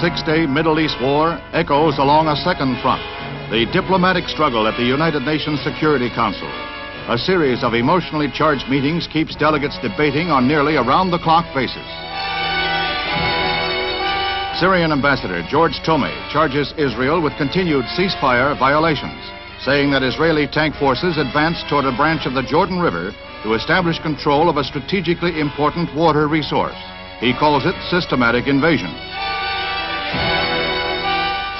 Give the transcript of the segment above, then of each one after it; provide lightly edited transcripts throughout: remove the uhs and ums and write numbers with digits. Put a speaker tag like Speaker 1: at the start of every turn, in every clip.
Speaker 1: six-day Middle East war echoes along a second front, the diplomatic struggle at the United Nations Security Council. A series of emotionally charged meetings keeps delegates debating on nearly a round-the-clock basis. Syrian Ambassador George Tomei charges Israel with continued ceasefire violations, saying that Israeli tank forces advanced toward a branch of the Jordan River to establish control of a strategically important water resource. He calls it systematic invasion.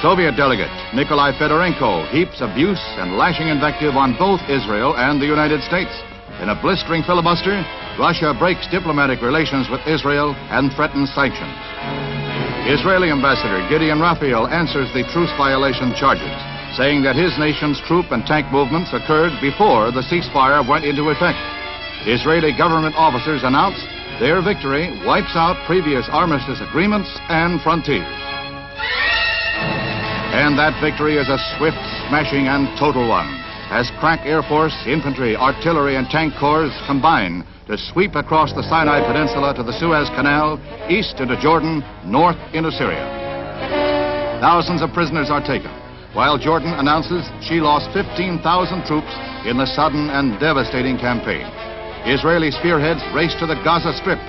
Speaker 1: Soviet delegate Nikolai Fedorenko heaps abuse and lashing invective on both Israel and the United States. In a blistering filibuster, Russia breaks diplomatic relations with Israel and threatens sanctions. Israeli Ambassador Gideon Raphael answers the truce violation charges, saying that his nation's troop and tank movements occurred before the ceasefire went into effect. Israeli government officers announced their victory wipes out previous armistice agreements and frontiers. And that victory is a swift, smashing, and total one, as crack Air Force, infantry, artillery, and tank corps combine to sweep across the Sinai Peninsula to the Suez Canal, east into Jordan, north into Syria. Thousands of prisoners are taken, while Jordan announces she lost 15,000 troops in the sudden and devastating campaign. Israeli spearheads race to the Gaza Strip,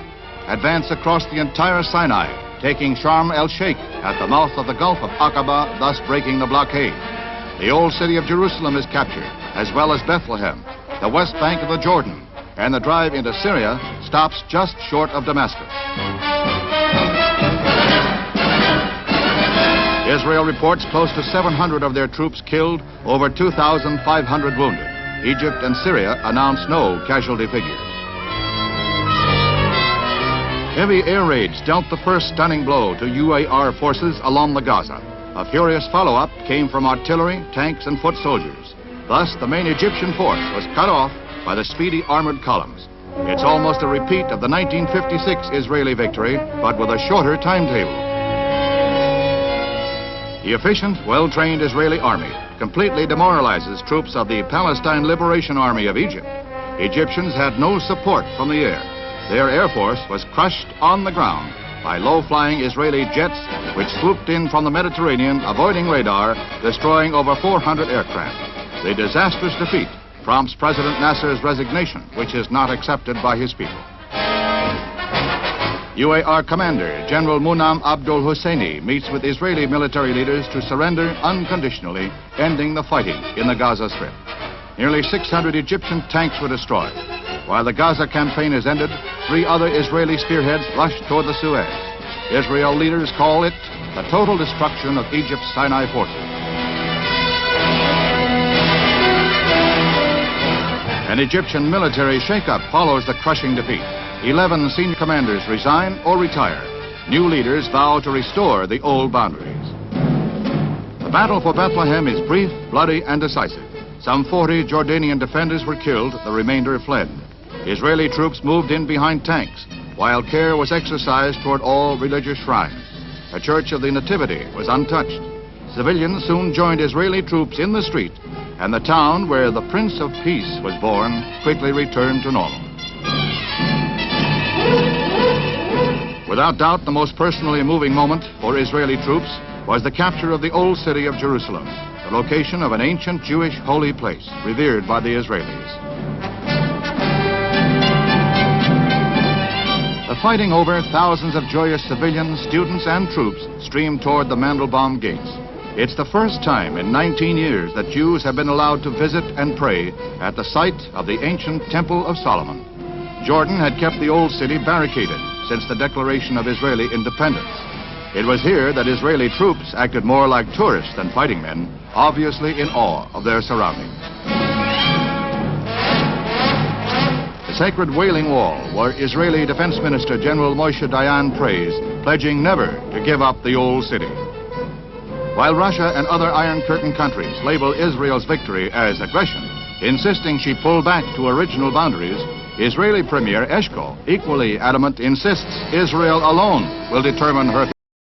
Speaker 1: advance across the entire Sinai, taking Sharm el-Sheikh at the mouth of the Gulf of Aqaba, thus breaking the blockade. The old city of Jerusalem is captured, as well as Bethlehem, the west bank of the Jordan, and the drive into Syria stops just short of Damascus. Israel reports close to 700 of their troops killed, over 2,500 wounded. Egypt and Syria announce no casualty figures. Heavy air raids dealt the first stunning blow to UAR forces along the Gaza. A furious follow-up came from artillery, tanks, and foot soldiers. Thus, the main Egyptian force was cut off by the speedy armored columns. It's almost a repeat of the 1956 Israeli victory, but with a shorter timetable. The efficient, well-trained Israeli army completely demoralizes troops of the Palestine Liberation Army of Egypt. Egyptians had no support from the air. Their air force was crushed on the ground by low-flying Israeli jets, which swooped in from the Mediterranean, avoiding radar, destroying over 400 aircraft. The disastrous defeat prompts President Nasser's resignation, which is not accepted by his people. UAR Commander General Munam Abdul Husseini meets with Israeli military leaders to surrender unconditionally, ending the fighting in the Gaza Strip. Nearly 600 Egyptian tanks were destroyed. While the Gaza campaign is ended, 3 other Israeli spearheads rushed toward the Suez. Israel leaders call it the total destruction of Egypt's Sinai forces. An Egyptian military shakeup follows the crushing defeat. 11 senior commanders resign or retire. New leaders vow to restore the old boundaries. The battle for Bethlehem is brief, bloody, and decisive. Some 40 Jordanian defenders were killed, the remainder fled. Israeli troops moved in behind tanks, while care was exercised toward all religious shrines. The Church of the Nativity was untouched. Civilians soon joined Israeli troops in the street, and the town where the Prince of Peace was born quickly returned to normal. Without doubt, the most personally moving moment for Israeli troops was the capture of the old city of Jerusalem, the location of an ancient Jewish holy place revered by the Israelis. The fighting over, thousands of joyous civilians, students, and troops streamed toward the Mandelbaum gates. It's the first time in 19 years that Jews have been allowed to visit and pray at the site of the ancient Temple of Solomon. Jordan had kept the old city barricaded since the declaration of Israeli independence. It was here that Israeli troops acted more like tourists than fighting men, obviously in awe of their surroundings. The sacred Wailing Wall, where Israeli Defense Minister General Moshe Dayan prays, pledging never to give up the old city. While Russia and other Iron Curtain countries label Israel's victory as aggression, insisting she pull back to original boundaries, Israeli Premier Eshkol, equally adamant, insists Israel alone will determine her